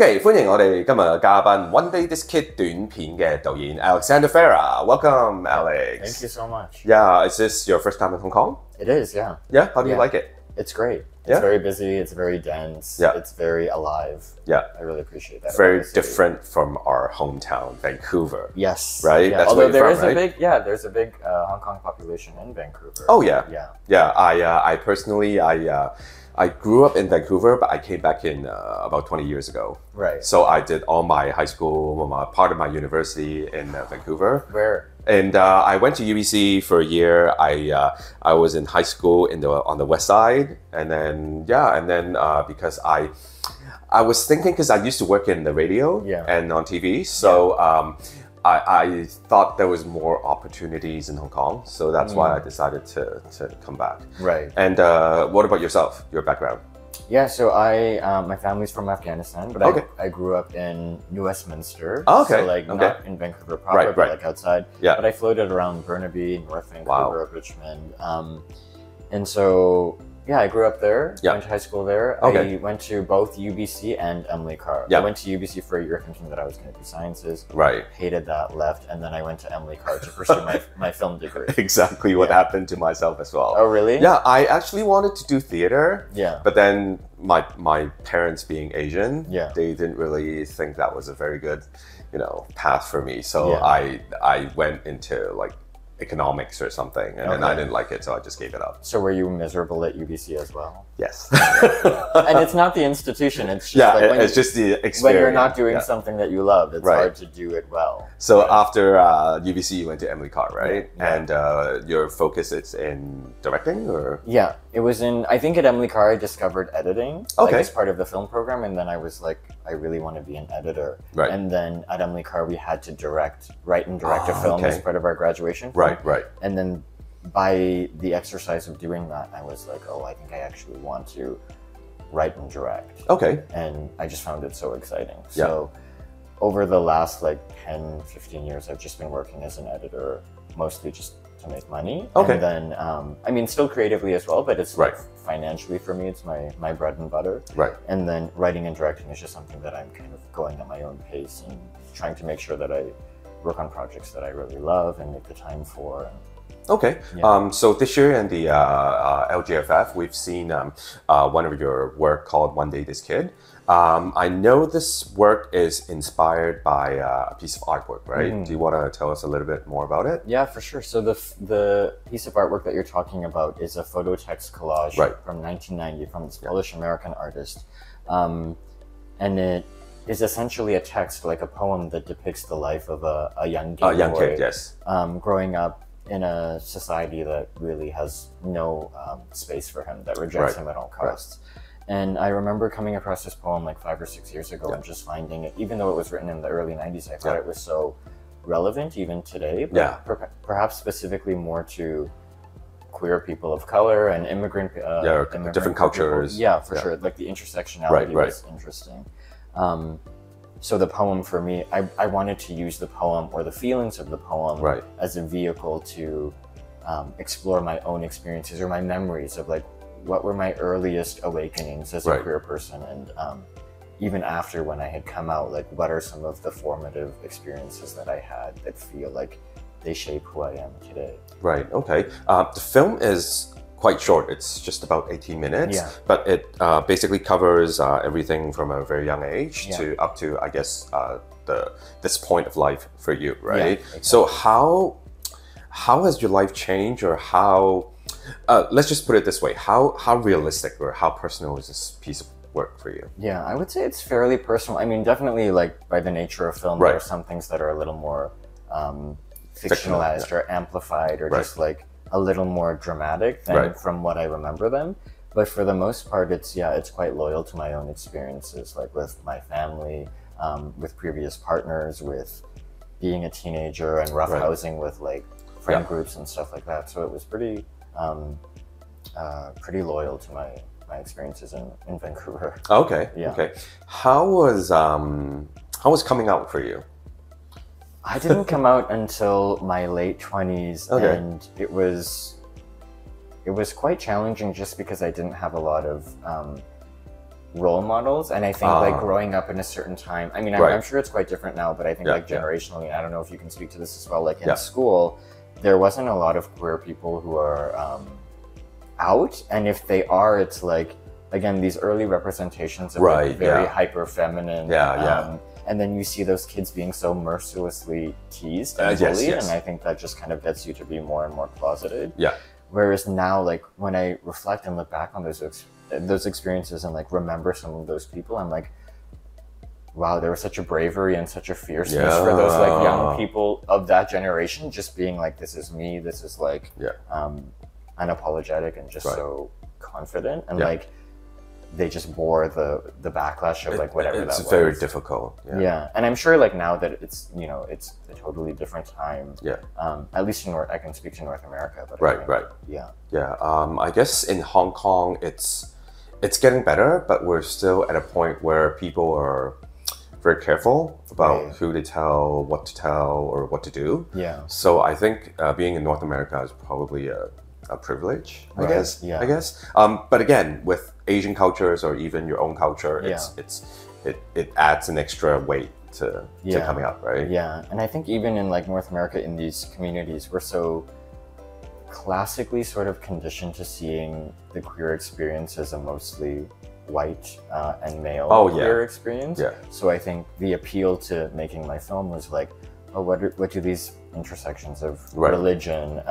OK， 歡迎我哋今日嘅嘉賓 One Day This Kid 短片嘅導演 Alexander Farah. Welcome, Alex. Thank you so much. Yeah, is this your first time in Hong Kong? It is, yeah. Yeah, how do you like it? It's great. It's Yeah? very busy, it's very dense, Yeah. it's very alive. Yeah. I really appreciate that. Very different from our hometown, Vancouver. Yes. Right? Yeah. That's Although where you're there from, is right? there's a big Hong Kong population in Vancouver. Oh yeah. Yeah. Yeah, I personally, I grew up in Vancouver, but I came back in about 20 years ago. Right. So I did all my high school, part of my university in Vancouver. Where? And I went to UBC for a year. I was in high school on the west side, and then because I was thinking, because I used to work in the radio and on TV, so I thought there was more opportunities in Hong Kong, so that's why I decided to come back. Right. And what about yourself? Your background? Yeah, so my family's from Afghanistan, but I grew up in New Westminster. Oh, okay. So not in Vancouver proper, Right. but like outside. Yeah. But I floated around Burnaby, North Vancouver, Richmond. And so I grew up there, went to high school there. Okay. I went to both UBC and Emily Carr. Yeah. I went to UBC for a year thinking that I was going to do sciences. Right. Hated that, left, and then I went to Emily Carr to pursue my film degree. Exactly what happened to myself as well. Oh, really? Yeah, I actually wanted to do theater. Yeah. But then my parents being Asian, they didn't really think that was a very good, path for me. So I went into like economics or something, and then I didn't like it, so I just gave it up. So were you miserable at UBC as well? Yes. And it's not the institution, it's just it's just the experience. When you're not doing something that you love, it's hard to do it well. So after UBC, you went to Emily Carr, right? Yeah. And your focus is in directing, or? Yeah, it was I think at Emily Carr I discovered editing as part of the film program, and then I was like, I really want to be an editor. Right. And then at Emily Carr we had to write and direct a film as part of our graduation film. Right. And then by the exercise of doing that, I was like, oh, I think I actually want to write and direct. Okay. And I just found it so exciting. So over the last 10, 15 years, I've just been working as an editor, mostly just to make money. Okay. And then, still creatively as well, but it's financially for me, it's my bread and butter. Right. And then writing and directing is just something that I'm kind of going at my own pace and trying to make sure that I work on projects that I really love and make the time for. Okay. Yeah. So this year in the LGFF, we've seen one of your work called One Day This Kid. I know this work is inspired by a piece of artwork, right? Do you want to tell us a little bit more about it? Yeah, for sure. So the piece of artwork that you're talking about is a photo text collage from 1990 from this Polish-American artist. And it is essentially a text, like a poem that depicts the life of a young boy. A young kid, yes. Growing up in a society that really has no space for him, that rejects him at all costs. And I remember coming across this poem 5 or 6 years ago and just finding it, even though it was written in the early 90s, I thought it was so relevant even today, but perhaps specifically more to queer people of color and immigrant different cultures. Yeah, for sure. Like the intersectionality was interesting. So the poem for me, I wanted to use the poem or the feelings of the poem as a vehicle to explore my own experiences or my memories of what were my earliest awakenings as a queer person, and even after when I had come out, what are some of the formative experiences that I had that feel like they shape who I am today. Right, okay. The film is quite short. It's just about 18 minutes, but it basically covers everything from a very young age to up to, I guess, this point of life for you, right? Yeah, exactly. So how has your life changed, or how, let's just put it this way, how realistic or how personal is this piece of work for you? Yeah, I would say it's fairly personal. I mean, definitely by the nature of film, there are some things that are a little more fictionalized or amplified, or just a little more dramatic than from what I remember them. But for the most part, it's quite loyal to my own experiences, with my family, with previous partners, with being a teenager and roughhousing with friend groups and stuff like that. So it was pretty loyal to my experiences in Vancouver. Okay. Yeah. Okay. How was coming out for you? I didn't come out until my late 20s, and it was quite challenging just because I didn't have a lot of role models. And I think like growing up in a certain time, I mean, I'm sure it's quite different now, but I think like generationally, I don't know if you can speak to this as well, like in school, there wasn't a lot of queer people who are out. And if they are, it's like, again, these early representations of like very hyper feminine. And then you see those kids being so mercilessly teased and bullied. And I think that just kind of gets you to be more and more closeted. Whereas now, like when I reflect and look back on those experiences and like remember some of those people, I'm like, wow, there was such a bravery and such a fierceness for those like young people of that generation, just being like, this is me, this is like unapologetic and just so confident, and like they just bore the backlash of like whatever that was. It's very difficult. And I'm sure like now that it's, you know, it's a totally different time. At least in I can speak to North America, but I guess in Hong Kong it's getting better, but we're still at a point where people are very careful about who they tell, what to tell, or what to do. So I think being in North America is probably a privilege, I guess. I guess. But again, with Asian cultures or even your own culture, it adds an extra weight to coming up, right? And I think even in like North America, in these communities, we're so classically sort of conditioned to seeing the queer experience as a mostly white and male queer experience. So I think the appeal to making my film was like, oh, what do these intersections of religion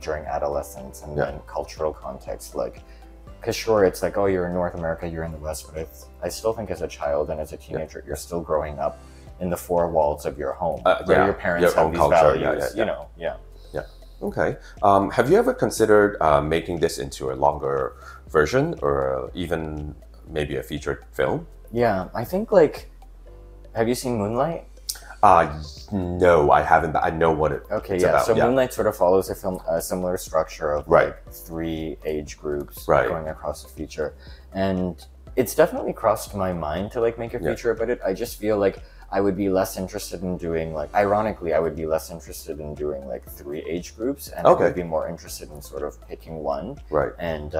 during adolescence and then cultural context, like, because sure, it's like, oh, you're in North America, you're in the West, but I still think as a child and as a teenager, you're still growing up in the four walls of your home, where your parents have these culture, values, you know. Okay. Have you ever considered making this into a longer version, or even maybe a featured film? I think like, have you seen Moonlight? No, I haven't, but I know what it's about. So Moonlight sort of follows a similar structure of like 3 age groups going across a feature. And it's definitely crossed my mind to like make a feature about it. I just feel like I would be less interested in doing like, ironically, I would be less interested in doing like 3 age groups, and I would be more interested in sort of picking one and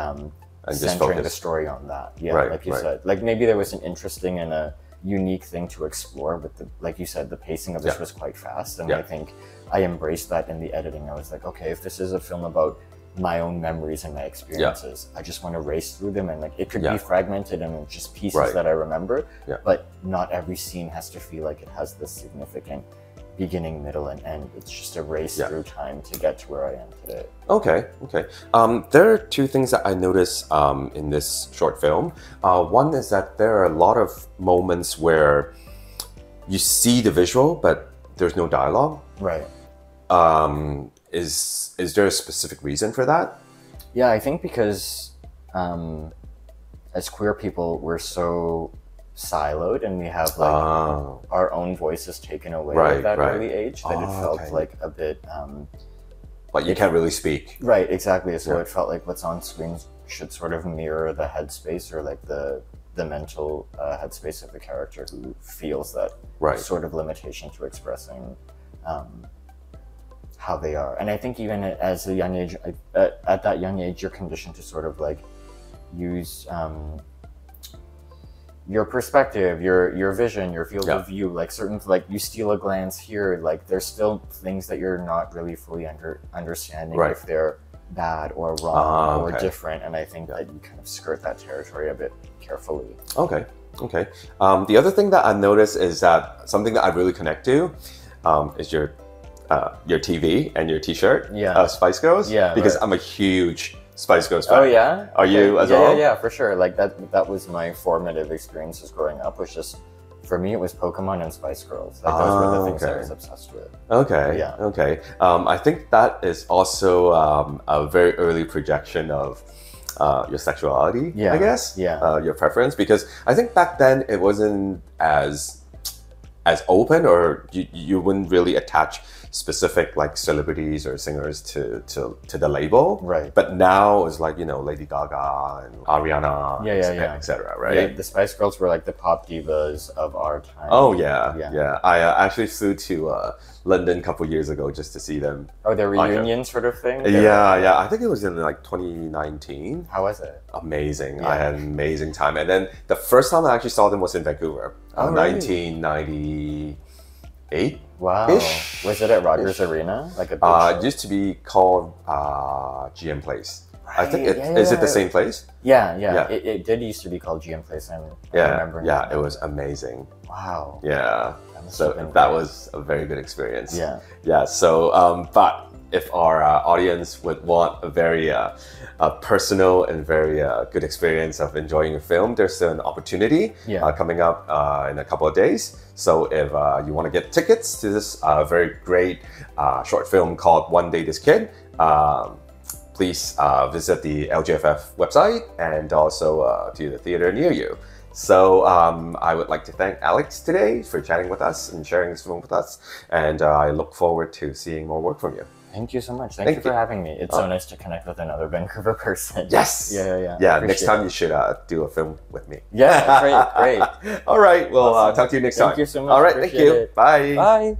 centering the story on that. Like you said, like maybe there was an interesting and a unique thing to explore, but like you said, the pacing of this was quite fast, and I think I embraced that in the editing. I was like, okay, if this is a film about my own memories and my experiences, I just want to race through them, and like it could be fragmented and just pieces that I remember, but not every scene has to feel like it has this significant beginning, middle, and end. It's just a race through time to get to where I am today. Okay. There are 2 things that I noticed in this short film. One is that there are a lot of moments where you see the visual, but there's no dialogue. Is there a specific reason for that? I think because as queer people, we're so siloed, and we have like our own voices taken away at that early age, that it felt like a bit like you can't really speak. Exactly. So it felt like what's on screen should sort of mirror the headspace, or like the mental headspace of the character who feels that sort of limitation to expressing how they are. And I think even as a young age, at that young age, you're conditioned to sort of like use your perspective, your vision, your field of view, like certain, like you steal a glance here, like there's still things that you're not really fully understanding if they're bad or wrong or different. And I think that you kind of skirt that territory a bit carefully. Okay. The other thing that I noticed is that something that I really connect to is your TV and your T-shirt, Spice Girls. Because I'm a huge Spice Girls fan. Oh yeah? Are you as well? Yeah, for sure. Like that was my formative experiences growing up, was just, for me, it was Pokemon and Spice Girls. Like those were the things I was obsessed with. I think that is also a very early projection of your sexuality, I guess. Your preference, because I think back then it wasn't as open, or you wouldn't really attach specific like celebrities or singers to the label. Right. But now it's like, you know, Lady Gaga and Ariana, etc. Right. Yeah, the Spice Girls were like the pop divas of our time. Oh yeah. I actually flew to London a couple years ago just to see them. Oh, the reunion sort of thing? Yeah. I think it was in like 2019. How was it? Amazing. I had an amazing time. And then the first time I actually saw them was in Vancouver, 1998. Wow. Was it at Rogers Arena? Like a big show? It used to be called GM Place. Right. I think is it the same place? Yeah. It did used to be called GM Place. I remember. Yeah, it was amazing. Wow. Yeah. So that was a very good experience. Yeah. So, but if our audience would want a very personal and very good experience of enjoying a film, there's an opportunity coming up in a couple of days. So if you want to get tickets to this very great short film called One Day This Kid, please visit the LGFF website and also to the theater near you. So I would like to thank Alex today for chatting with us and sharing this film with us. And I look forward to seeing more work from you. Thank you so much. Thank you for having me. It's so nice to connect with another Vancouver person. Yes. Yeah. Next time you should do a film with me. Yeah, great. All right. Well, talk to you next time. Thank you so much. All right. Thank you. Bye. Bye.